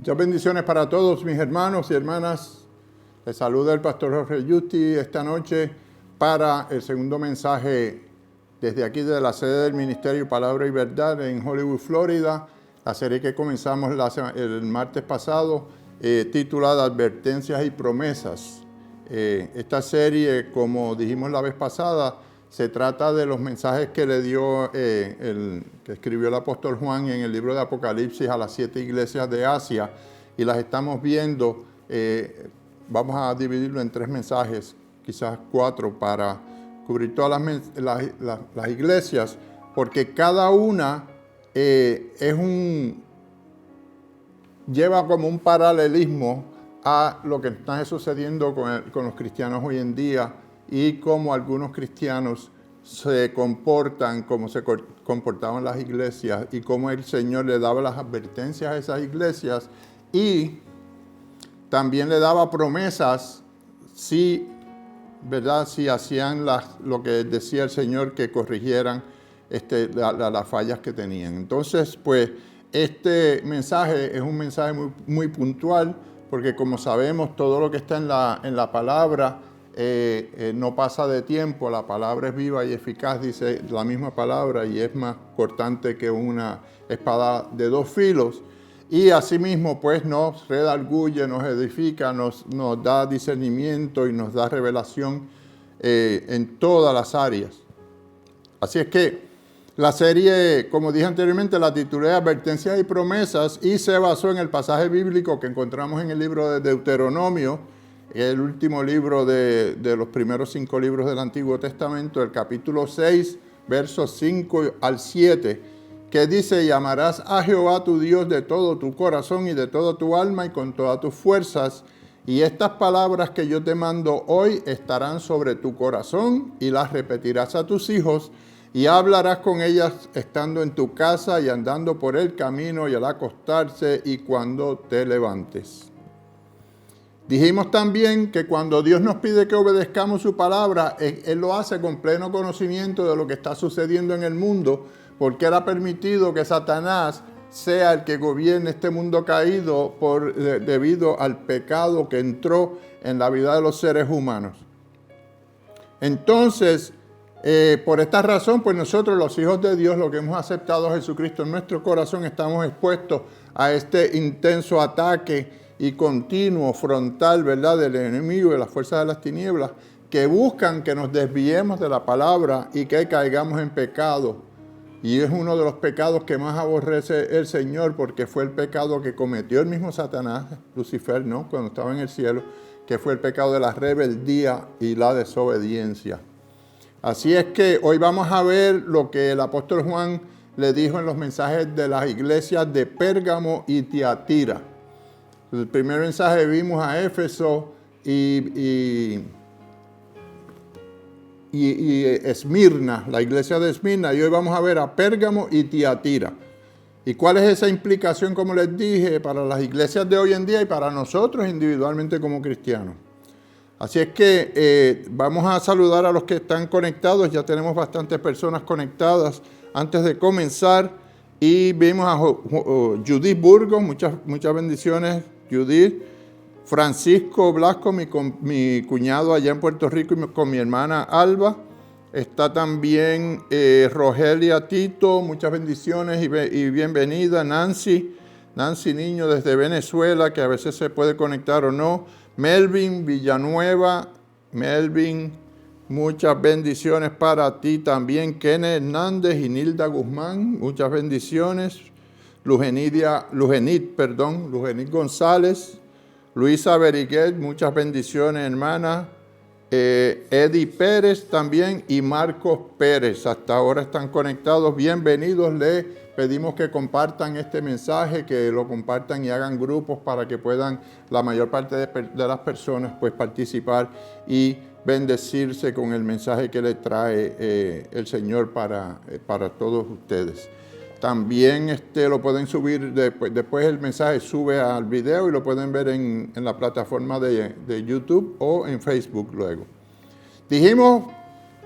Muchas bendiciones para todos mis hermanos y hermanas. Les saluda el pastor Jorge Justi esta noche para el segundo mensaje desde aquí de la sede del Ministerio Palabra y Verdad en Hollywood, Florida. La serie que comenzamos el martes pasado titulada Advertencias y Promesas. Esta serie, como dijimos la vez pasada, se trata de los mensajes que le dio, que escribió el apóstol Juan en el libro de Apocalipsis a las 7 iglesias de Asia, y las estamos viendo. Vamos a dividirlo en 3 mensajes, quizás 4, para cubrir todas las iglesias, porque cada una lleva como un paralelismo a lo que está sucediendo con los cristianos hoy en día, y cómo algunos cristianos se comportan como se comportaban las iglesias, y cómo el Señor le daba las advertencias a esas iglesias y también le daba promesas si hacían lo que decía el Señor, que corrigieran las fallas que tenían. Entonces, pues, este mensaje es un mensaje muy, muy puntual, porque como sabemos, todo lo que está en la palabra no pasa de tiempo. La palabra es viva y eficaz, dice la misma palabra, y es más cortante que una espada de 2 filos. Y asimismo, pues, nos redarguye, nos edifica, nos da discernimiento y nos da revelación en todas las áreas. Así es que la serie, como dije anteriormente, la titulé Advertencias y Promesas, y se basó en el pasaje bíblico que encontramos en el libro de Deuteronomio, el último libro de los primeros 5 libros del Antiguo Testamento, el capítulo 6, versos 5 al 7, que dice: y amarás a Jehová tu Dios de todo tu corazón y de toda tu alma y con todas tus fuerzas. Y estas palabras que yo te mando hoy estarán sobre tu corazón, y las repetirás a tus hijos, y hablarás con ellas estando en tu casa y andando por el camino y al acostarse y cuando te levantes. Dijimos también que cuando Dios nos pide que obedezcamos su palabra, Él lo hace con pleno conocimiento de lo que está sucediendo en el mundo, porque Él ha permitido que Satanás sea el que gobierne este mundo caído debido al pecado que entró en la vida de los seres humanos. Entonces, Por esta razón, pues nosotros los hijos de Dios, los que hemos aceptado a Jesucristo en nuestro corazón, estamos expuestos a este intenso ataque y continuo, frontal, ¿verdad?, del enemigo y de las fuerzas de las tinieblas, que buscan que nos desviemos de la palabra y que caigamos en pecado. Y es uno de los pecados que más aborrece el Señor, porque fue el pecado que cometió el mismo Satanás, Lucifer, ¿no?, cuando estaba en el cielo, que fue el pecado de la rebeldía y la desobediencia. Así es que hoy vamos a ver lo que el apóstol Juan le dijo en los mensajes de las iglesias de Pérgamo y Tiatira. El primer mensaje vimos a Éfeso y Esmirna, la iglesia de Esmirna, y hoy vamos a ver a Pérgamo y Tiatira. ¿Y cuál es esa implicación, como les dije, para las iglesias de hoy en día y para nosotros individualmente como cristianos? Así es que vamos a saludar a los que están conectados. Ya tenemos bastantes personas conectadas antes de comenzar. Y vimos a Judith Burgos, muchas bendiciones, Judith. Francisco Blasco, mi cuñado allá en Puerto Rico, y con mi hermana Alba. Está también Rogelia Tito, muchas bendiciones y bienvenida. Nancy Niño desde Venezuela, que a veces se puede conectar o no. Melvin Villanueva, muchas bendiciones para ti también. Kenneth Hernández y Nilda Guzmán, muchas bendiciones. Lugenit González, Luisa Beriguet, muchas bendiciones, hermana. Eddie Pérez también y Marcos Pérez, hasta ahora están conectados. Bienvenidos, les pedimos que compartan este mensaje, que lo compartan y hagan grupos para que puedan la mayor parte de las personas pues participar y bendecirse con el mensaje que le trae el Señor para todos ustedes. También lo pueden subir, después el mensaje sube al video y lo pueden ver en la plataforma de YouTube o en Facebook luego. Dijimos,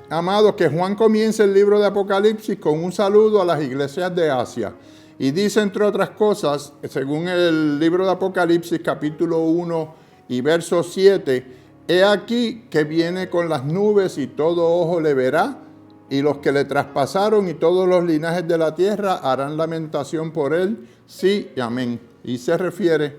amados, que Juan comienza el libro de Apocalipsis con un saludo a las iglesias de Asia. Y dice, entre otras cosas, según el libro de Apocalipsis, capítulo 1 y verso 7, he aquí que viene con las nubes y todo ojo le verá, y los que le traspasaron y todos los linajes de la tierra harán lamentación por él, sí y amén. Y se refiere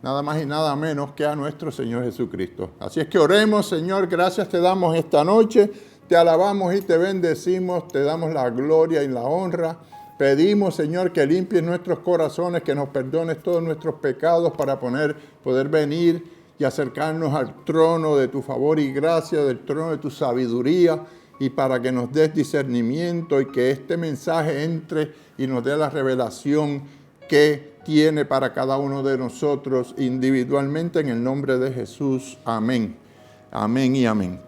nada más y nada menos que a nuestro Señor Jesucristo. Así es que oremos. Señor, gracias te damos esta noche, te alabamos y te bendecimos, te damos la gloria y la honra. Pedimos, Señor, que limpies nuestros corazones, que nos perdones todos nuestros pecados para poder venir y acercarnos al trono de tu favor y gracia, del trono de tu sabiduría, y para que nos des discernimiento y que este mensaje entre y nos dé la revelación que tiene para cada uno de nosotros individualmente, en el nombre de Jesús. Amén. Amén y amén.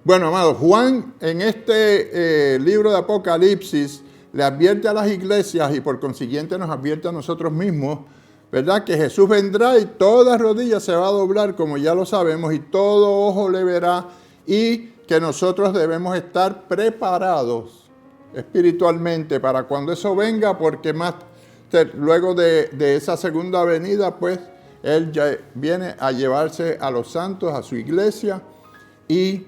Bueno, amados, Juan en este libro de Apocalipsis le advierte a las iglesias y por consiguiente nos advierte a nosotros mismos, ¿verdad?, que Jesús vendrá y toda rodilla se va a doblar, como ya lo sabemos, y todo ojo le verá, y que nosotros debemos estar preparados espiritualmente para cuando eso venga, porque luego de esa segunda venida, pues Él ya viene a llevarse a los santos, a su iglesia, y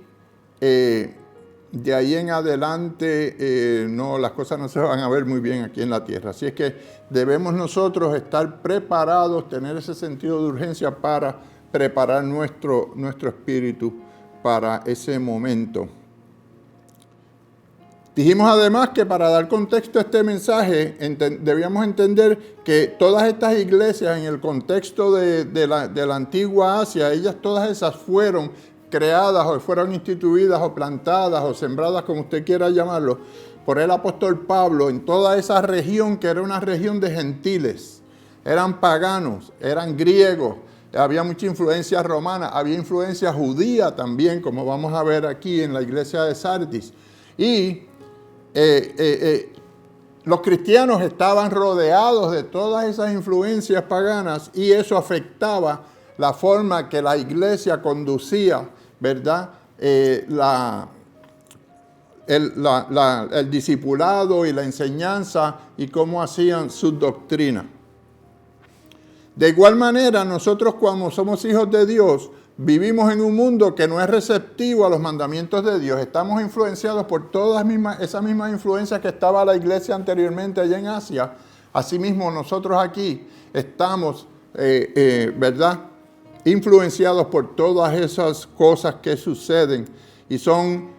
de ahí en adelante las cosas no se van a ver muy bien aquí en la tierra. Así es que debemos nosotros estar preparados, tener ese sentido de urgencia para preparar nuestro espíritu para ese momento. Dijimos además que para dar contexto a este mensaje debíamos entender que todas estas iglesias en el contexto de la antigua Asia, ellas todas esas fueron creadas o fueron instituidas o plantadas o sembradas, como usted quiera llamarlo, por el apóstol Pablo en toda esa región que era una región de gentiles. Eran paganos, eran griegos. Había mucha influencia romana, había influencia judía también, como vamos a ver aquí en la iglesia de Sardis. Y los cristianos estaban rodeados de todas esas influencias paganas y eso afectaba la forma que la iglesia conducía, ¿verdad?, el discipulado y la enseñanza y cómo hacían sus doctrinas. De igual manera, nosotros cuando somos hijos de Dios, vivimos en un mundo que no es receptivo a los mandamientos de Dios. Estamos influenciados por todas esas mismas influencias que estaba la iglesia anteriormente allá en Asia. Asimismo, nosotros aquí estamos, ¿verdad?, influenciados por todas esas cosas que suceden y son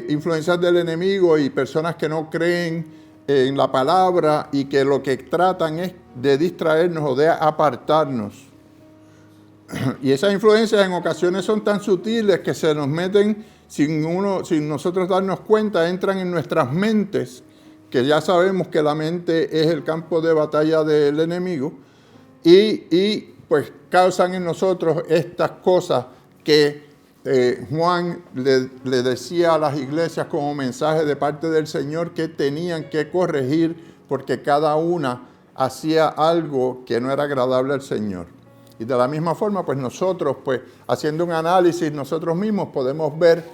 influencias del enemigo y personas que no creen en la palabra y que lo que tratan es de distraernos o de apartarnos. Y esas influencias en ocasiones son tan sutiles que se nos meten sin nosotros darnos cuenta, entran en nuestras mentes, que ya sabemos que la mente es el campo de batalla del enemigo, y pues causan en nosotros estas cosas que Juan le decía a las iglesias como mensaje de parte del Señor que tenían que corregir porque cada una hacía algo que no era agradable al Señor. Y de la misma forma, pues nosotros, pues haciendo un análisis nosotros mismos, podemos ver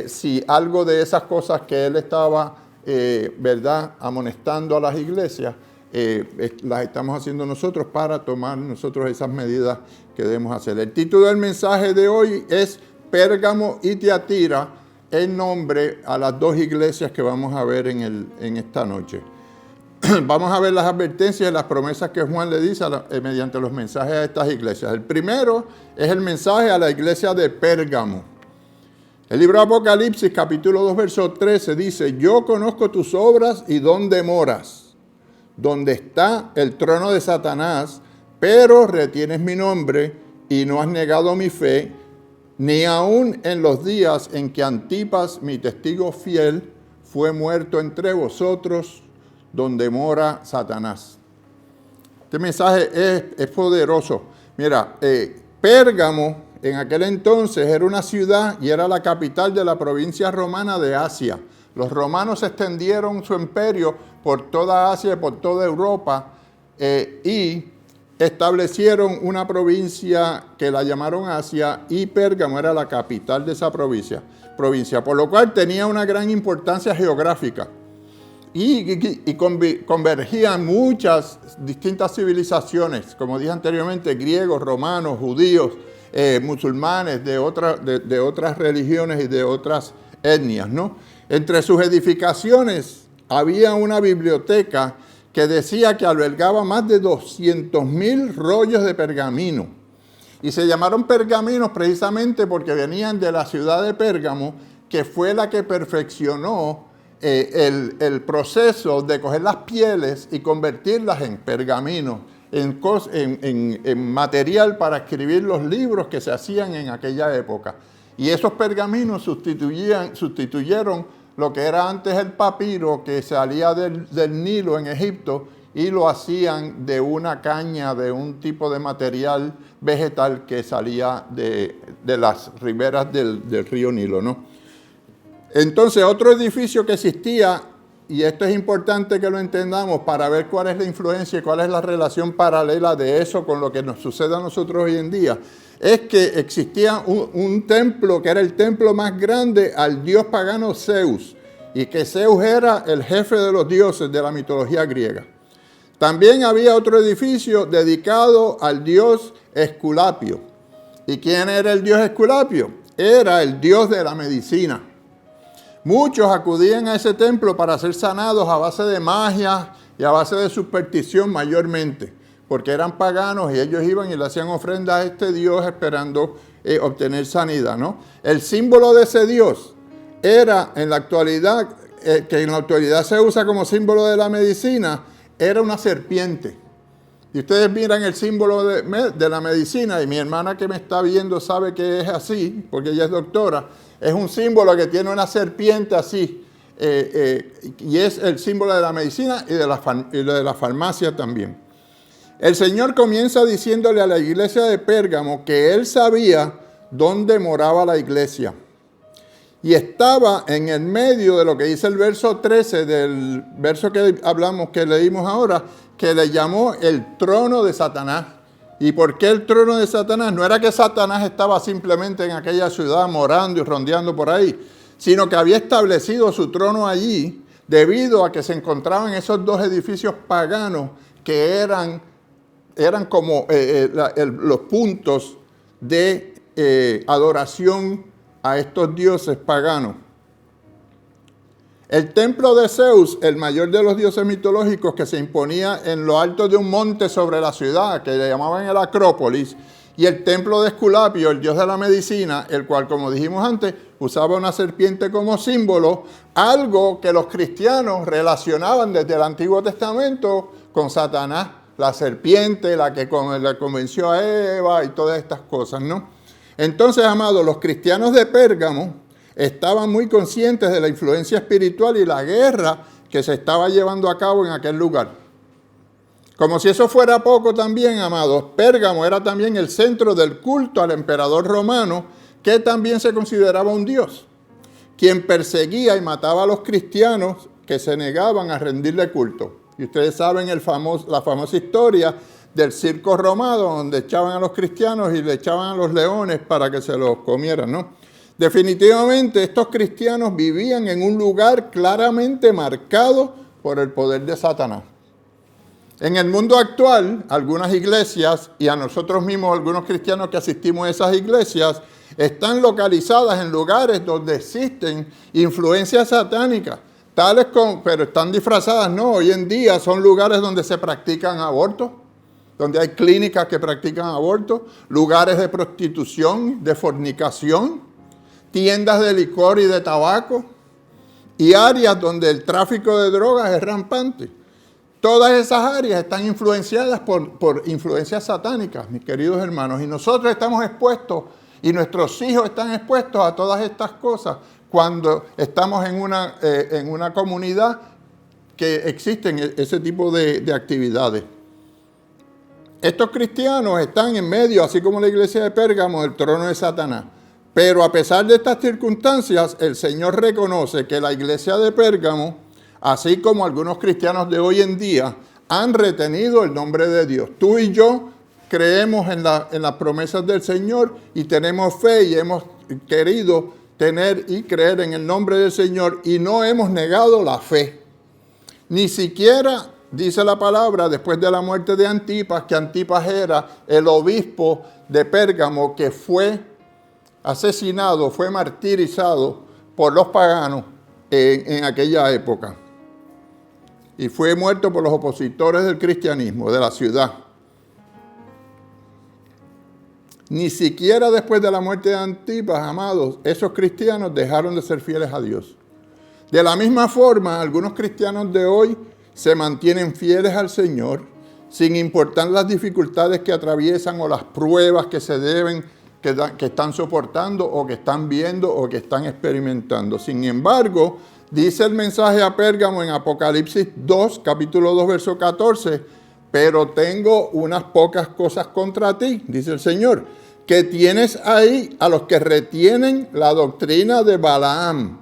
si algo de esas cosas que él estaba, ¿verdad?, amonestando a las iglesias, las estamos haciendo nosotros para tomar nosotros esas medidas que debemos hacer. El título del mensaje de hoy es Pérgamo y Tiatira, en nombre a las dos iglesias que vamos a ver en esta noche. Vamos a ver las advertencias y las promesas que Juan le dice mediante los mensajes a estas iglesias. El primero es el mensaje a la iglesia de Pérgamo. El libro de Apocalipsis, capítulo 2, verso 13, dice: yo conozco tus obras y dónde moras, donde está el trono de Satanás, pero retienes mi nombre y no has negado mi fe, ni aun en los días en que Antipas, mi testigo fiel, fue muerto entre vosotros, donde mora Satanás. Este mensaje es poderoso. Mira, Pérgamo en aquel entonces era una ciudad y era la capital de la provincia romana de Asia. Los romanos extendieron su imperio por toda Asia y por toda Europa y establecieron una provincia que la llamaron Asia, y Pérgamo era la capital de esa provincia, por lo cual tenía una gran importancia geográfica. Y convergían muchas distintas civilizaciones, como dije anteriormente, griegos, romanos, judíos, musulmanes, de otras religiones y de otras etnias, ¿no? Entre sus edificaciones había una biblioteca que decía que albergaba más de 200,000 rollos de pergamino. Y se llamaron pergaminos precisamente porque venían de la ciudad de Pérgamo, que fue la que perfeccionó el proceso de coger las pieles y convertirlas en pergaminos, en material para escribir los libros que se hacían en aquella época. Y esos pergaminos sustituyeron lo que era antes el papiro, que salía del Nilo en Egipto, y lo hacían de una caña, de un tipo de material vegetal que salía de las riberas del río Nilo, ¿no? Entonces, otro edificio que existía, y esto es importante que lo entendamos para ver cuál es la influencia y cuál es la relación paralela de eso con lo que nos sucede a nosotros hoy en día, es que existía un templo que era el templo más grande al dios pagano Zeus, y que Zeus era el jefe de los dioses de la mitología griega. También había otro edificio dedicado al dios Esculapio. ¿Y quién era el dios Esculapio? Era el dios de la medicina. Muchos acudían a ese templo para ser sanados a base de magia y a base de superstición mayormente, porque eran paganos y ellos iban y le hacían ofrendas a este dios esperando obtener sanidad, ¿no? El símbolo de ese dios era en la actualidad, que en la actualidad se usa como símbolo de la medicina, era una serpiente. Y ustedes miran el símbolo de la medicina, y mi hermana que me está viendo sabe que es así, porque ella es doctora. Es un símbolo que tiene una serpiente así, y es el símbolo de la medicina y de la farmacia también. El Señor comienza diciéndole a la iglesia de Pérgamo que Él sabía dónde moraba la iglesia. Y estaba en el medio de lo que dice el verso 13 del verso que hablamos, que leímos ahora, que le llamó el trono de Satanás. ¿Y por qué el trono de Satanás? No era que Satanás estaba simplemente en aquella ciudad morando y rondeando por ahí, sino que había establecido su trono allí debido a que se encontraban esos dos edificios paganos que eran como los puntos de adoración a estos dioses paganos. El templo de Zeus, el mayor de los dioses mitológicos, que se imponía en lo alto de un monte sobre la ciudad, que le llamaban el Acrópolis, y el templo de Esculapio, el dios de la medicina, el cual, como dijimos antes, usaba una serpiente como símbolo, algo que los cristianos relacionaban desde el Antiguo Testamento con Satanás, la serpiente, la que convenció a Eva y todas estas cosas, ¿no? Entonces, amados, los cristianos de Pérgamo estaban muy conscientes de la influencia espiritual y la guerra que se estaba llevando a cabo en aquel lugar. Como si eso fuera poco también, amados, Pérgamo era también el centro del culto al emperador romano, que también se consideraba un dios, quien perseguía y mataba a los cristianos que se negaban a rendirle culto. Y ustedes saben la famosa historia del circo romano, donde echaban a los cristianos y le echaban a los leones para que se los comieran, ¿no? Definitivamente estos cristianos vivían en un lugar claramente marcado por el poder de Satanás. En el mundo actual, algunas iglesias, y a nosotros mismos algunos cristianos que asistimos a esas iglesias, están localizadas en lugares donde existen influencias satánicas, pero están disfrazadas, no, hoy en día son lugares donde se practican abortos, donde hay clínicas que practican abortos, lugares de prostitución, de fornicación, tiendas de licor y de tabaco, y áreas donde el tráfico de drogas es rampante. Todas esas áreas están influenciadas por influencias satánicas, mis queridos hermanos, y nosotros estamos expuestos, y nuestros hijos están expuestos a todas estas cosas cuando estamos en una comunidad que existen ese tipo de actividades. Estos cristianos están en medio, así como la iglesia de Pérgamo, del trono de Satanás. Pero a pesar de estas circunstancias, el Señor reconoce que la iglesia de Pérgamo, así como algunos cristianos de hoy en día, han retenido el nombre de Dios. Tú y yo creemos en las promesas del Señor y tenemos fe y hemos querido tener y creer en el nombre del Señor y no hemos negado la fe. Ni siquiera, dice la palabra, después de la muerte de Antipas, que Antipas era el obispo de Pérgamo que fue asesinado, fue martirizado por los paganos en aquella época. Y fue muerto por los opositores del cristianismo de la ciudad. Ni siquiera después de la muerte de Antipas, amados, esos cristianos dejaron de ser fieles a Dios. De la misma forma, algunos cristianos de hoy se mantienen fieles al Señor, sin importar las dificultades que atraviesan o las pruebas que que están soportando o que están viendo o que están experimentando. Sin embargo, dice el mensaje a Pérgamo en Apocalipsis 2, capítulo 2, verso 14, pero tengo unas pocas cosas contra ti, dice el Señor, que tienes ahí a los que retienen la doctrina de Balaam,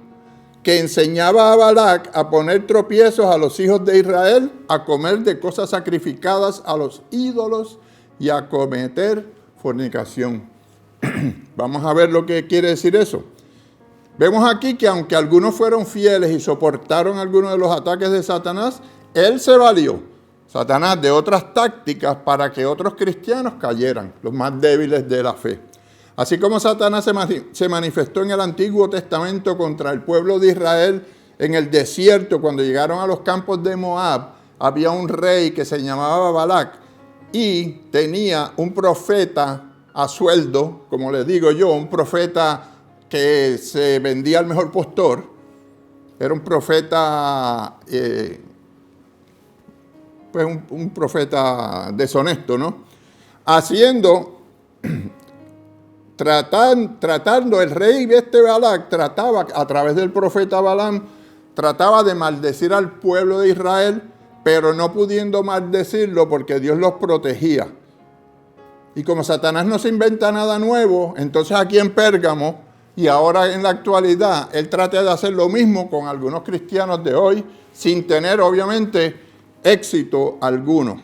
que enseñaba a Balac a poner tropiezos a los hijos de Israel, a comer de cosas sacrificadas a los ídolos y a cometer fornicación. Vamos a ver lo que quiere decir eso. Vemos aquí que aunque algunos fueron fieles y soportaron algunos de los ataques de Satanás, él se valió, Satanás, de otras tácticas para que otros cristianos cayeran, los más débiles de la fe. Así como Satanás se manifestó en el Antiguo Testamento contra el pueblo de Israel en el desierto, cuando llegaron a los campos de Moab, había un rey que se llamaba Balac y tenía un profeta a sueldo, como les digo yo, un profeta que se vendía al mejor postor. Era un profeta, pues un profeta deshonesto, ¿no? Tratando el rey Balac, trataba a través del profeta Balaam, trataba de maldecir al pueblo de Israel, pero no pudiendo maldecirlo porque Dios los protegía. Y como Satanás no se inventa nada nuevo, entonces aquí en Pérgamo y ahora en la actualidad, él trata de hacer lo mismo con algunos cristianos de hoy, sin tener obviamente éxito alguno.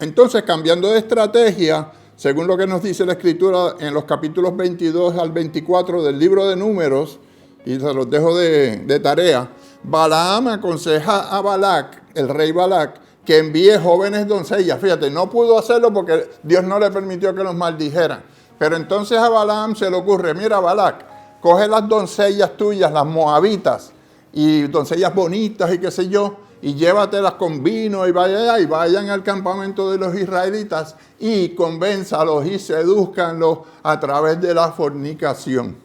Entonces, cambiando de estrategia, según lo que nos dice la Escritura en los capítulos 22 al 24 del libro de Números, y se los dejo de tarea, Balaam aconseja a Balac, el rey Balac, que envíe jóvenes doncellas. Fíjate, no pudo hacerlo porque Dios no le permitió que los maldijeran. Pero entonces a Balaam se le ocurre, mira Balac, coge las doncellas tuyas, las moabitas, y doncellas bonitas y qué sé yo, y llévatelas con vino y vayan al campamento de los israelitas y convénzalos y sedúzcanlos a través de la fornicación.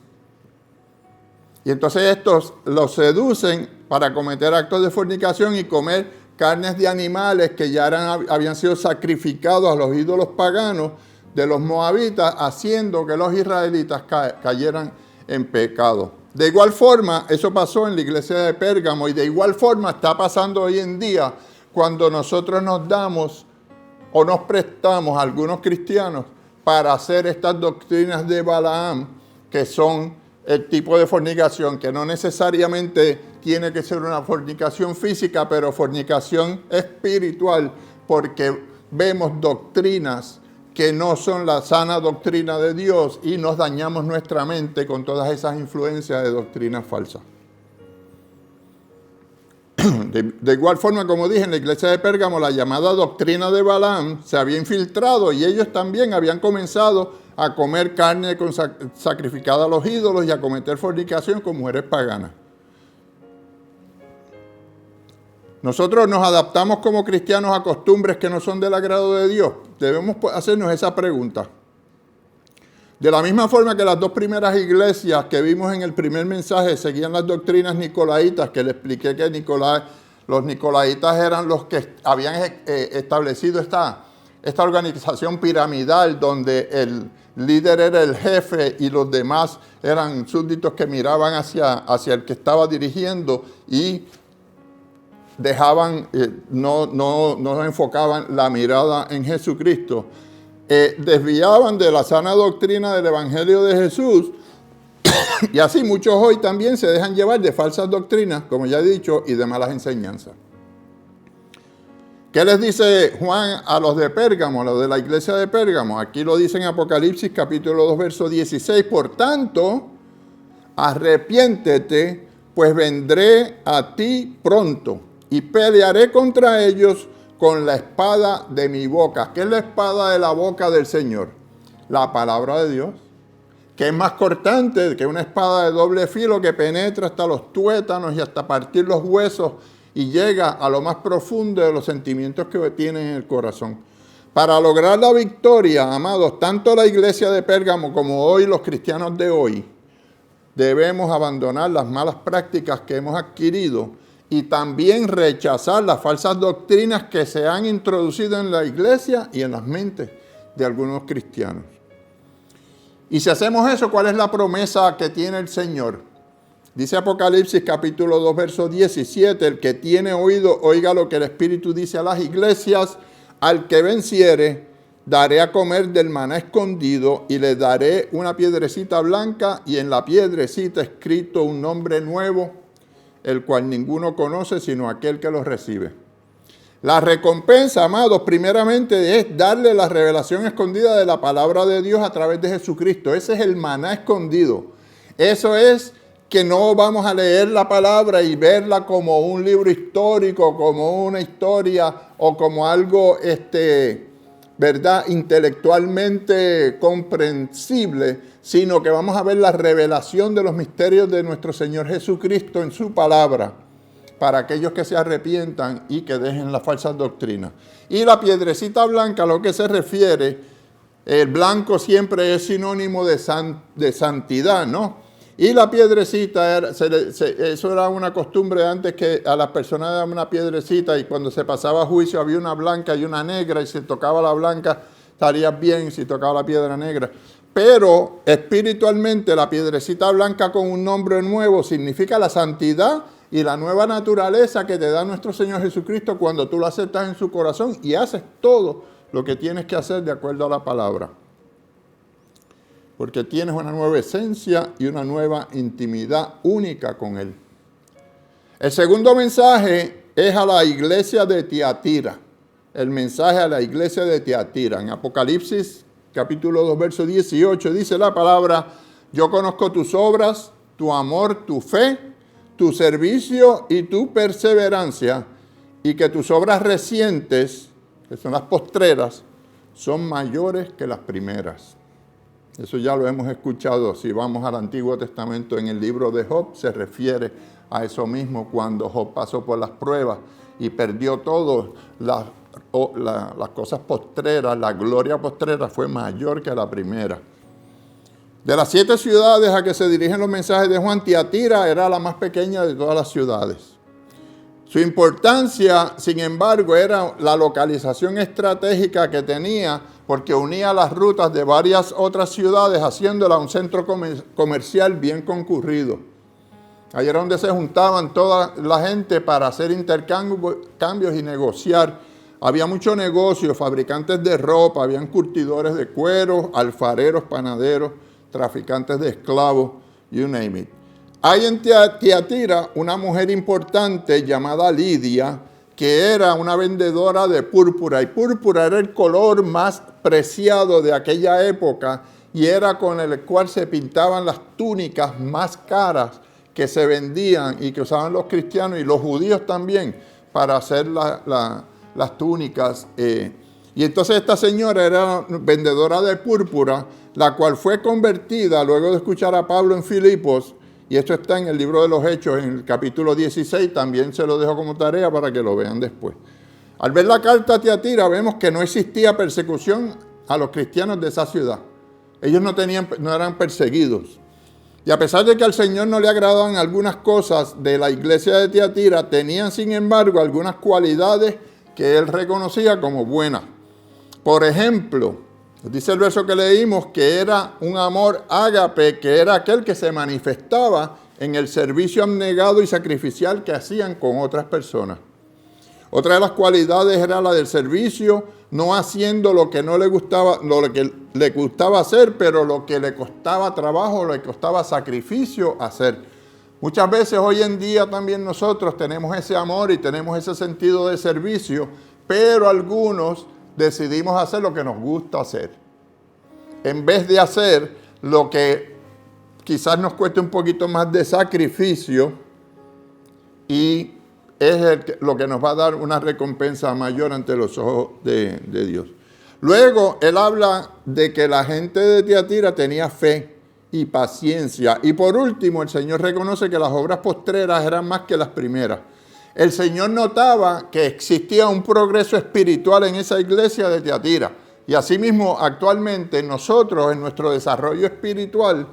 Y entonces estos los seducen para cometer actos de fornicación y comer carnes de animales que ya habían sido sacrificados a los ídolos paganos de los moabitas, haciendo que los israelitas cayeran en pecado. De igual forma, eso pasó en la iglesia de Pérgamo y de igual forma está pasando hoy en día cuando nosotros nos damos o nos prestamos a algunos cristianos para hacer estas doctrinas de Balaam, que son el tipo de fornicación, que no necesariamente tiene que ser una fornicación física, pero fornicación espiritual, porque vemos doctrinas que no son la sana doctrina de Dios y nos dañamos nuestra mente con todas esas influencias de doctrinas falsas. De igual forma, como dije, en la iglesia de Pérgamo, la llamada doctrina de Balaam se había infiltrado y ellos también habían comenzado a comer carne sacrificada a los ídolos y a cometer fornicación con mujeres paganas. Nosotros nos adaptamos como cristianos a costumbres que no son del agrado de Dios. Debemos hacernos esa pregunta. De la misma forma que las dos primeras iglesias que vimos en el primer mensaje seguían las doctrinas nicolaitas, que le expliqué que los nicolaitas eran los que habían establecido esta organización piramidal donde el líder era el jefe y los demás eran súbditos que miraban hacia el que estaba dirigiendo y dejaban, no enfocaban la mirada en Jesucristo. Desviaban de la sana doctrina del Evangelio de Jesús y así muchos hoy también se dejan llevar de falsas doctrinas, como ya he dicho, y de malas enseñanzas. ¿Qué les dice Juan a los de Pérgamo, a los de la iglesia de Pérgamo? Aquí lo dice en Apocalipsis capítulo 2, verso 16. Por tanto, arrepiéntete, pues vendré a ti pronto y pelearé contra ellos con la espada de mi boca. ¿Qué es la espada de la boca del Señor? La palabra de Dios, que es más cortante que una espada de doble filo que penetra hasta los tuétanos y hasta partir los huesos y llega a lo más profundo de los sentimientos que tienen en el corazón. Para lograr la victoria, amados, tanto la iglesia de Pérgamo como hoy los cristianos de hoy, debemos abandonar las malas prácticas que hemos adquirido y también rechazar las falsas doctrinas que se han introducido en la iglesia y en las mentes de algunos cristianos. Y si hacemos eso, ¿cuál es la promesa que tiene el Señor? Dice Apocalipsis capítulo 2, verso 17, el que tiene oído, oiga lo que el Espíritu dice a las iglesias, al que venciere, daré a comer del maná escondido y le daré una piedrecita blanca y en la piedrecita escrito un nombre nuevo, el cual ninguno conoce sino aquel que lo recibe. La recompensa, amados, primeramente es darle la revelación escondida de la palabra de Dios a través de Jesucristo. Ese es el maná escondido. Eso es que no vamos a leer la palabra y verla como un libro histórico, como una historia o como algo, ¿verdad?, intelectualmente comprensible, sino que vamos a ver la revelación de los misterios de nuestro Señor Jesucristo en su palabra, para aquellos que se arrepientan y que dejen las falsas doctrinas. Y la piedrecita blanca, a lo que se refiere, el blanco siempre es sinónimo de santidad, ¿no? Y la piedrecita, eso era una costumbre antes, que a las personas daban una piedrecita y cuando se pasaba a juicio había una blanca y una negra, y si tocaba la blanca estarías bien, si tocaba la piedra negra. Pero espiritualmente la piedrecita blanca con un nombre nuevo significa la santidad y la nueva naturaleza que te da nuestro Señor Jesucristo cuando tú lo aceptas en su corazón y haces todo lo que tienes que hacer de acuerdo a la palabra. Porque tienes una nueva esencia y una nueva intimidad única con Él. El segundo mensaje es a la iglesia de Tiatira. El mensaje a la iglesia de Tiatira. En Apocalipsis, capítulo 2, verso 18, dice la palabra: yo conozco tus obras, tu amor, tu fe, tu servicio y tu perseverancia, y que tus obras recientes, que son las postreras, son mayores que las primeras. Eso ya lo hemos escuchado. Si vamos al Antiguo Testamento, en el libro de Job, se refiere a eso mismo cuando Job pasó por las pruebas y perdió todo. Las cosas postreras, la gloria postrera fue mayor que la primera. De las 7 ciudades a que se dirigen los mensajes de Juan, Tiatira era la más pequeña de todas las ciudades. Su importancia, sin embargo, era la localización estratégica que tenía, porque unía las rutas de varias otras ciudades, haciéndola un centro comercial bien concurrido. Ahí era donde se juntaban toda la gente para hacer intercambios y negociar. Había mucho negocio, fabricantes de ropa, habían curtidores de cuero, alfareros, panaderos, traficantes de esclavos, you name it. Hay en Tiatira una mujer importante llamada Lidia, que era una vendedora de púrpura, y púrpura era el color más preciado de aquella época y era con el cual se pintaban las túnicas más caras que se vendían y que usaban los cristianos y los judíos también para hacer las túnicas. Y entonces esta señora era vendedora de púrpura, la cual fue convertida luego de escuchar a Pablo en Filipos. Y esto está en el libro de los Hechos, en el capítulo 16, también se lo dejo como tarea para que lo vean después. Al ver la carta a Tiatira, vemos que no existía persecución a los cristianos de esa ciudad. Ellos no eran perseguidos. Y a pesar de que al Señor no le agradaban algunas cosas de la iglesia de Tiatira, tenían sin embargo algunas cualidades que él reconocía como buenas. Por ejemplo, dice el verso que leímos que era un amor ágape, que era aquel que se manifestaba en el servicio abnegado y sacrificial que hacían con otras personas. Otra de las cualidades era la del servicio, no haciendo lo que no le gustaba, lo que le gustaba hacer, pero lo que le costaba trabajo, lo que costaba sacrificio hacer. Muchas veces hoy en día también nosotros tenemos ese amor y tenemos ese sentido de servicio, pero algunos decidimos hacer lo que nos gusta hacer, en vez de hacer lo que quizás nos cueste un poquito más de sacrificio y es lo que nos va a dar una recompensa mayor ante los ojos de Dios. Luego, él habla de que la gente de Tiatira tenía fe y paciencia. Y por último, el Señor reconoce que las obras postreras eran más que las primeras. El Señor notaba que existía un progreso espiritual en esa iglesia de Tiatira. Y asimismo, actualmente nosotros en nuestro desarrollo espiritual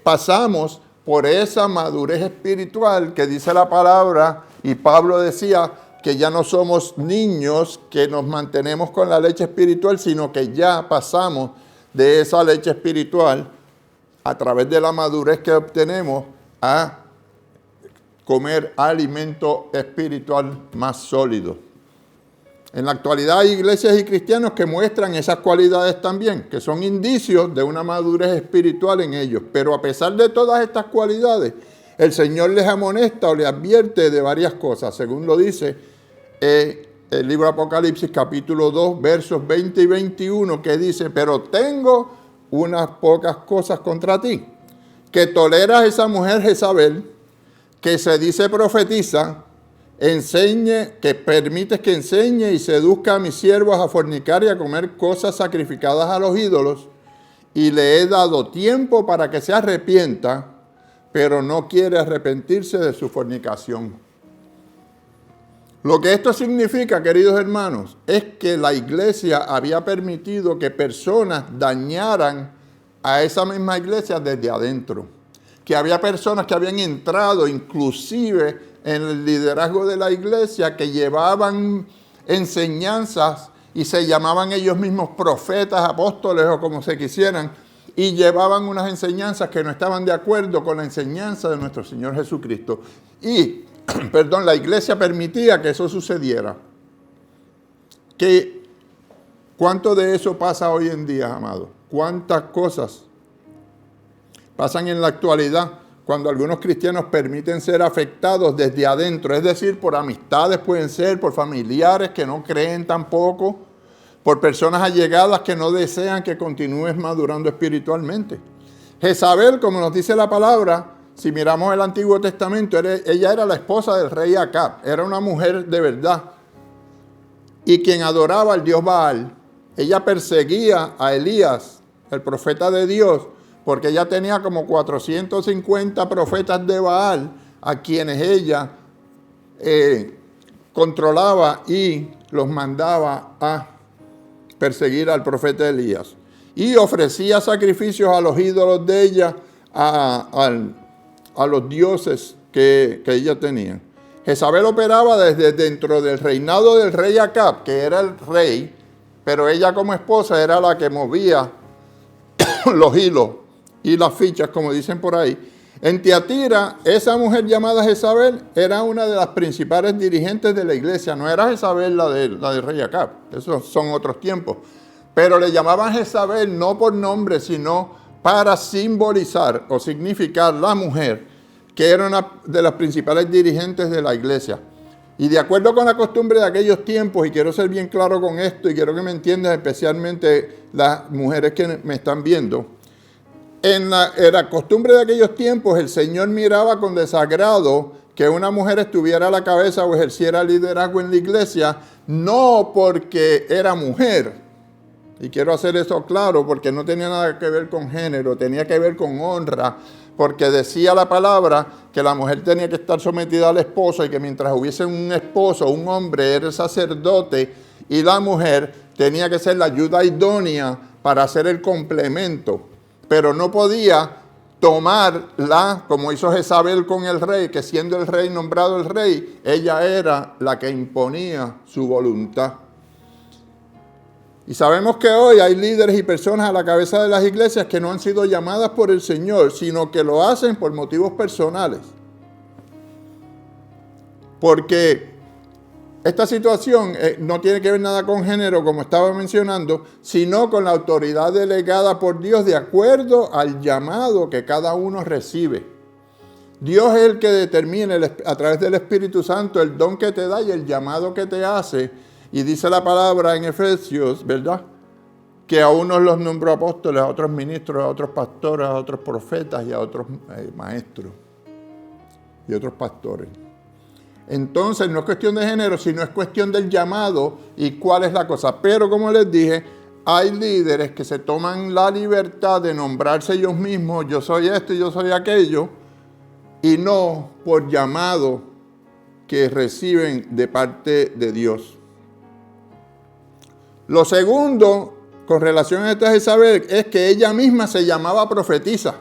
pasamos por esa madurez espiritual que dice la palabra, y Pablo decía que ya no somos niños que nos mantenemos con la leche espiritual, sino que ya pasamos de esa leche espiritual a través de la madurez que obtenemos a comer alimento espiritual más sólido. En la actualidad hay iglesias y cristianos que muestran esas cualidades también, que son indicios de una madurez espiritual en ellos. Pero a pesar de todas estas cualidades, el Señor les amonesta o les advierte de varias cosas, según lo dice el libro de Apocalipsis capítulo 2, versos 20 y 21, que dice: pero tengo unas pocas cosas contra ti, que toleras esa mujer Jezabel, que se dice profetiza, que permites que enseñe y seduzca a mis siervos a fornicar y a comer cosas sacrificadas a los ídolos, y le he dado tiempo para que se arrepienta, pero no quiere arrepentirse de su fornicación. Lo que esto significa, queridos hermanos, es que la iglesia había permitido que personas dañaran a esa misma iglesia desde adentro. Que había personas que habían entrado inclusive en el liderazgo de la iglesia, que llevaban enseñanzas y se llamaban ellos mismos profetas, apóstoles o como se quisieran, y llevaban unas enseñanzas que no estaban de acuerdo con la enseñanza de nuestro Señor Jesucristo. Y, la iglesia permitía que eso sucediera. ¿Cuánto de eso pasa hoy en día, amados? ¿Cuántas cosas pasan en la actualidad cuando algunos cristianos permiten ser afectados desde adentro? Es decir, por amistades pueden ser, por familiares que no creen tampoco, por personas allegadas que no desean que continúes madurando espiritualmente. Jezabel, como nos dice la palabra, si miramos el Antiguo Testamento, ella era la esposa del rey Acab, era una mujer de verdad, y quien adoraba al dios Baal. Ella perseguía a Elías el profeta de Dios, porque ella tenía como 450 profetas de Baal a quienes ella controlaba y los mandaba a perseguir al profeta Elías. Y ofrecía sacrificios a los ídolos de ella, a los dioses que ella tenía. Jezabel operaba desde dentro del reinado del rey Acab, que era el rey, pero ella como esposa era la que movía los hilos y las fichas, como dicen por ahí. En Tiatira, esa mujer llamada Jezabel era una de las principales dirigentes de la iglesia. No era Jezabel la del rey Acab, esos son otros tiempos. Pero le llamaban Jezabel no por nombre, sino para simbolizar o significar la mujer, que era una de las principales dirigentes de la iglesia. Y de acuerdo con la costumbre de aquellos tiempos, y quiero ser bien claro con esto, y quiero que me entiendan especialmente las mujeres que me están viendo, en la costumbre de aquellos tiempos, el Señor miraba con desagrado que una mujer estuviera a la cabeza o ejerciera liderazgo en la iglesia, no porque era mujer. Y quiero hacer eso claro porque no tenía nada que ver con género, tenía que ver con honra, porque decía la palabra que la mujer tenía que estar sometida al esposo y que mientras hubiese un esposo, un hombre era el sacerdote y la mujer tenía que ser la ayuda idónea para hacer el complemento. Pero no podía tomarla, como hizo Jezabel con el rey, que siendo el rey nombrado el rey, ella era la que imponía su voluntad. Y sabemos que hoy hay líderes y personas a la cabeza de las iglesias que no han sido llamadas por el Señor, sino que lo hacen por motivos personales. Porque esta situación no tiene que ver nada con género, como estaba mencionando, sino con la autoridad delegada por Dios de acuerdo al llamado que cada uno recibe. Dios es el que determina a través del Espíritu Santo el don que te da y el llamado que te hace. Y dice la palabra en Efesios, ¿verdad? Que a unos los nombró apóstoles, a otros ministros, a otros pastores, a otros profetas y a otros maestros y otros pastores. Entonces no es cuestión de género, sino es cuestión del llamado y cuál es la cosa. Pero como les dije, hay líderes que se toman la libertad de nombrarse ellos mismos, yo soy esto y yo soy aquello, y no por llamado que reciben de parte de Dios. Lo segundo, con relación a esta Jezabel, es que ella misma se llamaba profetisa,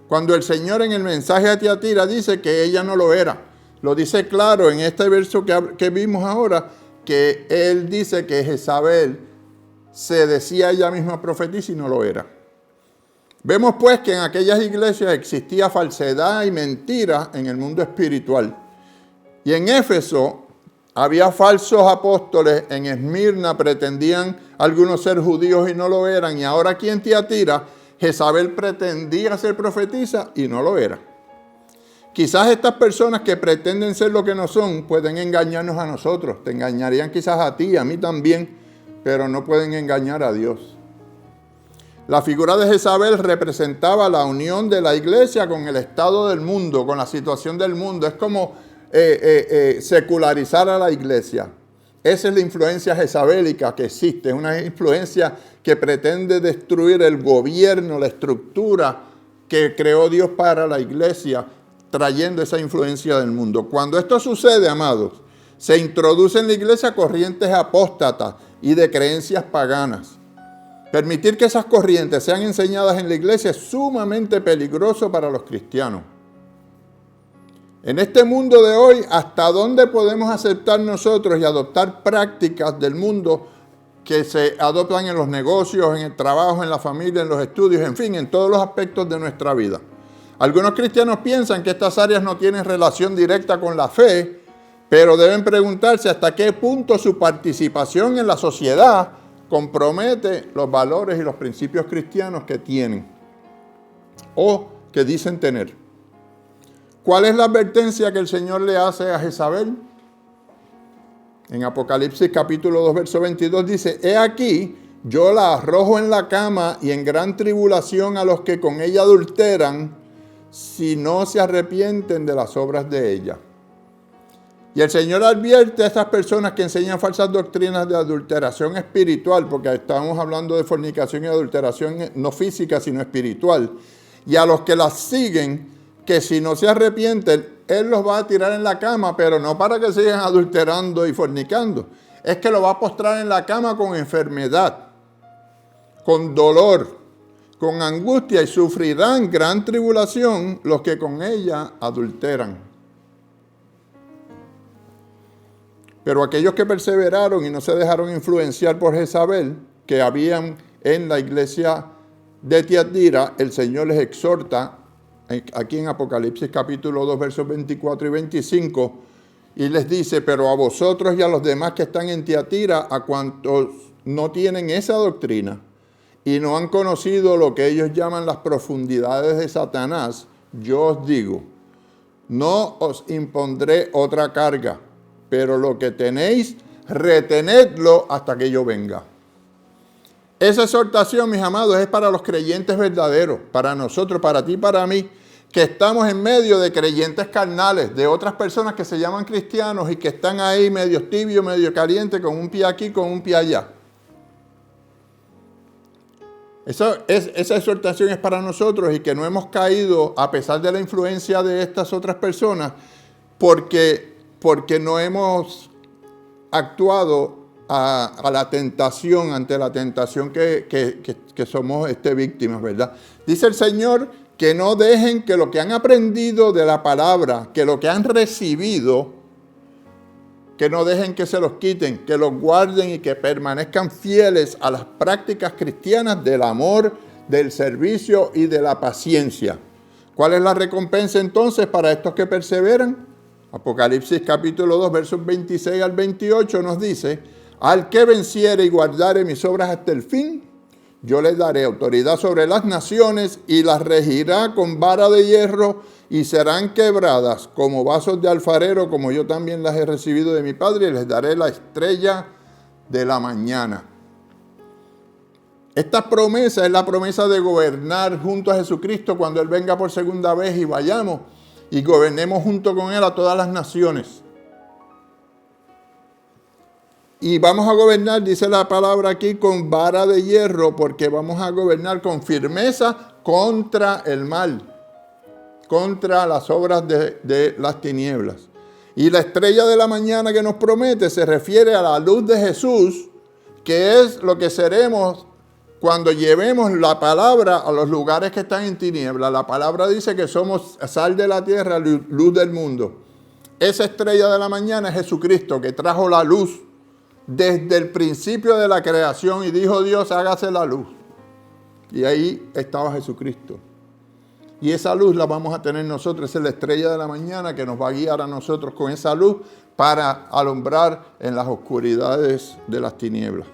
cuando el Señor en el mensaje a Tiatira dice que ella no lo era. Lo dice claro en este verso que vimos ahora, que él dice que Jezabel se decía ella misma profetisa y no lo era. Vemos pues que en aquellas iglesias existía falsedad y mentira en el mundo espiritual. Y en Éfeso había falsos apóstoles, en Esmirna pretendían algunos ser judíos y no lo eran, y ahora aquí en Tiatira, Jezabel pretendía ser profetisa y no lo era. Quizás estas personas que pretenden ser lo que no son pueden engañarnos a nosotros, te engañarían quizás a ti, a mí también, pero no pueden engañar a Dios. La figura de Jezabel representaba la unión de la iglesia con el estado del mundo, con la situación del mundo. Es como secularizar a la iglesia. Esa es la influencia jezabélica que existe, es una influencia que pretende destruir el gobierno, la estructura que creó Dios para la iglesia, trayendo esa influencia del mundo. Cuando esto sucede, amados, se introduce en la iglesia corrientes apóstatas y de creencias paganas. Permitir que esas corrientes sean enseñadas en la iglesia es sumamente peligroso para los cristianos. En este mundo de hoy, ¿hasta dónde podemos aceptar nosotros y adoptar prácticas del mundo que se adoptan en los negocios, en el trabajo, en la familia, en los estudios, en fin, en todos los aspectos de nuestra vida? Algunos cristianos piensan que estas áreas no tienen relación directa con la fe, pero deben preguntarse hasta qué punto su participación en la sociedad compromete los valores y los principios cristianos que tienen o que dicen tener. ¿Cuál es la advertencia que el Señor le hace a Jezabel? En Apocalipsis capítulo 2, verso 22 dice, «He aquí, yo la arrojo en la cama y en gran tribulación a los que con ella adulteran, si no se arrepienten de las obras de ella». Y el Señor advierte a estas personas que enseñan falsas doctrinas de adulteración espiritual, porque estamos hablando de fornicación y adulteración no física, sino espiritual. Y a los que las siguen, que si no se arrepienten, Él los va a tirar en la cama, pero no para que sigan adulterando y fornicando. Es que lo va a postrar en la cama con enfermedad, con dolor, con angustia, y sufrirán gran tribulación los que con ella adulteran. Pero aquellos que perseveraron y no se dejaron influenciar por Jezabel, que habían en la iglesia de Tiatira, el Señor les exhorta, aquí en Apocalipsis capítulo 2, versos 24 y 25, y les dice: pero a vosotros y a los demás que están en Tiatira, a cuantos no tienen esa doctrina y no han conocido lo que ellos llaman las profundidades de Satanás, yo os digo, no os impondré otra carga, pero lo que tenéis, retenedlo hasta que yo venga. Esa exhortación, mis amados, es para los creyentes verdaderos, para nosotros, para ti, para mí, que estamos en medio de creyentes carnales, de otras personas que se llaman cristianos y que están ahí medio tibios, medio calientes, con un pie aquí, con un pie allá. Esa exhortación es para nosotros, y que no hemos caído a pesar de la influencia de estas otras personas, porque no hemos actuado a la tentación, ante la tentación que somos víctimas, ¿verdad? Dice el Señor que no dejen que lo que han aprendido de la palabra, que lo que han recibido, que no dejen que se los quiten, que los guarden y que permanezcan fieles a las prácticas cristianas del amor, del servicio y de la paciencia. ¿Cuál es la recompensa entonces para estos que perseveran? Apocalipsis capítulo 2, versos 26 al 28 nos dice: al que venciere y guardare mis obras hasta el fin, yo le daré autoridad sobre las naciones y las regirá con vara de hierro, y serán quebradas como vasos de alfarero, como yo también las he recibido de mi Padre, y les daré la estrella de la mañana. Esta promesa es la promesa de gobernar junto a Jesucristo cuando Él venga por segunda vez, y vayamos y gobernemos junto con Él a todas las naciones. Y vamos a gobernar, dice la palabra aquí, con vara de hierro, porque vamos a gobernar con firmeza contra el mal, contra las obras de las tinieblas. Y la estrella de la mañana que nos promete se refiere a la luz de Jesús, que es lo que seremos cuando llevemos la palabra a los lugares que están en tinieblas. La palabra dice que somos sal de la tierra, luz del mundo. Esa estrella de la mañana es Jesucristo, que trajo la luz desde el principio de la creación, y dijo Dios: hágase la luz. Y ahí estaba Jesucristo. Y esa luz la vamos a tener nosotros. Esa es la estrella de la mañana que nos va a guiar a nosotros con esa luz para alumbrar en las oscuridades de las tinieblas.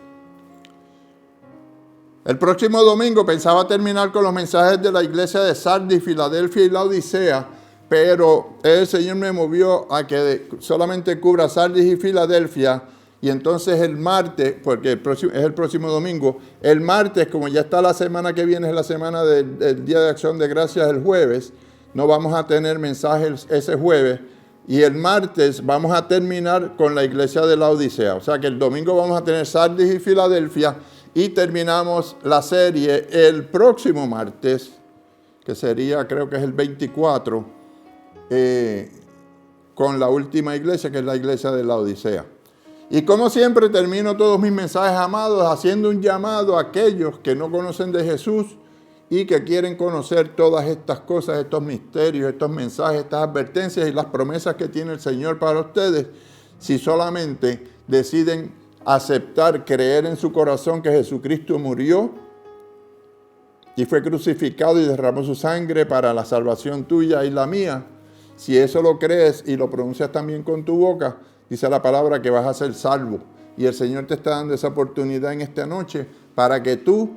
El próximo domingo pensaba terminar con los mensajes de la iglesia de Sardis, Filadelfia y Laodicea, pero el Señor me movió a que solamente cubra Sardis y Filadelfia. Y entonces el martes, porque es el próximo domingo, el martes, como ya está la semana que viene, es la semana del Día de Acción de Gracias, el jueves, no vamos a tener mensajes ese jueves. Y el martes vamos a terminar con la iglesia de Laodicea. O sea que el domingo vamos a tener Sardis y Filadelfia, y terminamos la serie el próximo martes, que sería, creo que es el 24, con la última iglesia, que es la iglesia de Laodicea. Y como siempre termino todos mis mensajes, amados, haciendo un llamado a aquellos que no conocen de Jesús y que quieren conocer todas estas cosas, estos misterios, estos mensajes, estas advertencias y las promesas que tiene el Señor para ustedes, si solamente deciden aceptar, creer en su corazón que Jesucristo murió y fue crucificado y derramó su sangre para la salvación tuya y la mía. Si eso lo crees y lo pronuncias también con tu boca, dice la palabra que vas a ser salvo. Y el Señor te está dando esa oportunidad en esta noche para que tú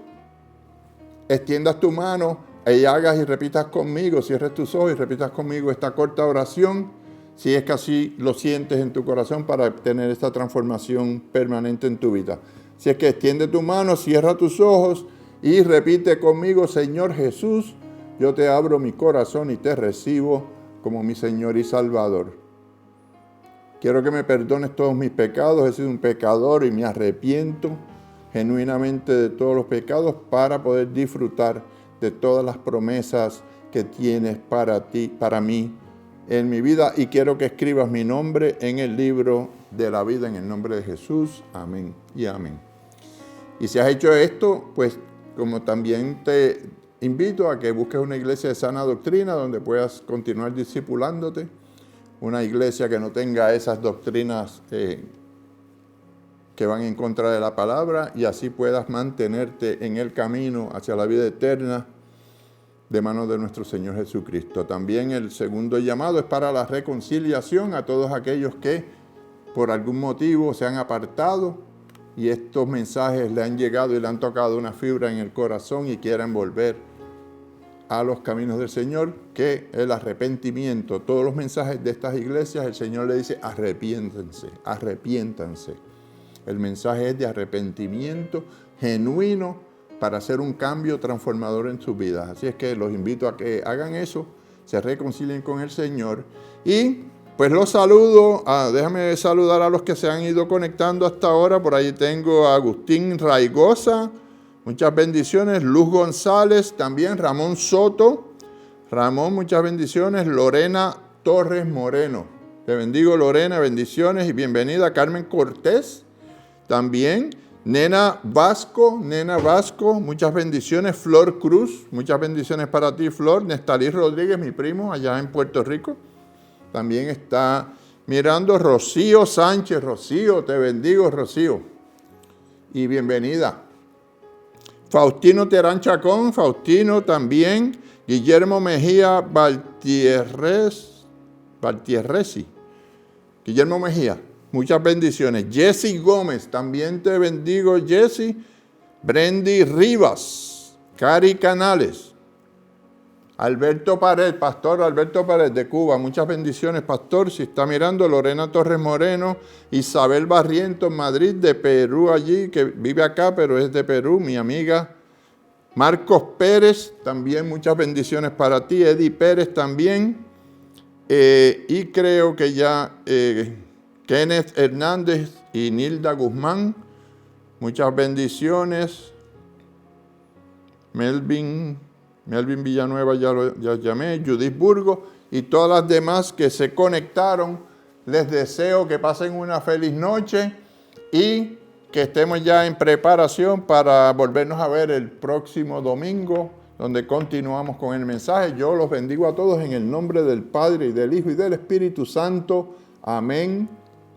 extiendas tu mano y hagas y repitas conmigo, cierres tus ojos y repitas conmigo esta corta oración, si es que así lo sientes en tu corazón, para obtener esta transformación permanente en tu vida. Si es que extiende tu mano, cierra tus ojos y repite conmigo: Señor Jesús, yo te abro mi corazón y te recibo como mi Señor y Salvador. Quiero que me perdones todos mis pecados. He sido un pecador y me arrepiento genuinamente de todos los pecados para poder disfrutar de todas las promesas que tienes para ti, para mí en mi vida. Y quiero que escribas mi nombre en el libro de la vida en el nombre de Jesús. Amén y amén. Y si has hecho esto, pues como también te invito a que busques una iglesia de sana doctrina donde puedas continuar discipulándote. Una iglesia que no tenga esas doctrinas que van en contra de la palabra y así puedas mantenerte en el camino hacia la vida eterna de manos de nuestro Señor Jesucristo. También el segundo llamado es para la reconciliación a todos aquellos que por algún motivo se han apartado y estos mensajes le han llegado y le han tocado una fibra en el corazón y quieren volver a los caminos del Señor, que el arrepentimiento, todos los mensajes de estas iglesias, el Señor le dice, arrepiéntanse, arrepiéntanse. El mensaje es de arrepentimiento genuino para hacer un cambio transformador en sus vidas. Así es que los invito a que hagan eso, se reconcilien con el Señor. Y pues los saludo, déjame saludar a los que se han ido conectando hasta ahora. Por ahí tengo a Agustín Raigosa, muchas bendiciones. Luz González, también Ramón Soto. Ramón, muchas bendiciones. Lorena Torres Moreno. Te bendigo, Lorena, bendiciones y bienvenida. Carmen Cortés, también. Nena Vasco, muchas bendiciones. Flor Cruz, muchas bendiciones para ti, Flor. Nestalí Rodríguez, mi primo, allá en Puerto Rico. También está mirando Rocío Sánchez. Rocío, te bendigo, Rocío. Y bienvenida. Faustino Terán Chacón, Faustino también. Guillermo Mejía Valtierresi. Guillermo Mejía, muchas bendiciones. Jessy Gómez, también te bendigo, Jessy. Brendy Rivas, Cari Canales. Alberto Pared, pastor Alberto Pared de Cuba, muchas bendiciones, pastor. Si está mirando, Lorena Torres Moreno, Isabel Barrientos, Madrid, de Perú allí, que vive acá, pero es de Perú, mi amiga. Marcos Pérez, también muchas bendiciones para ti. Eddie Pérez también. Y creo que ya Kenneth Hernández y Nilda Guzmán, muchas bendiciones. Melvin Villanueva ya llamé, Judith Burgo y todas las demás que se conectaron. Les deseo que pasen una feliz noche y que estemos ya en preparación para volvernos a ver el próximo domingo, donde continuamos con el mensaje. Yo los bendigo a todos en el nombre del Padre, y del Hijo, y del Espíritu Santo. Amén,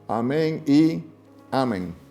amén y amén.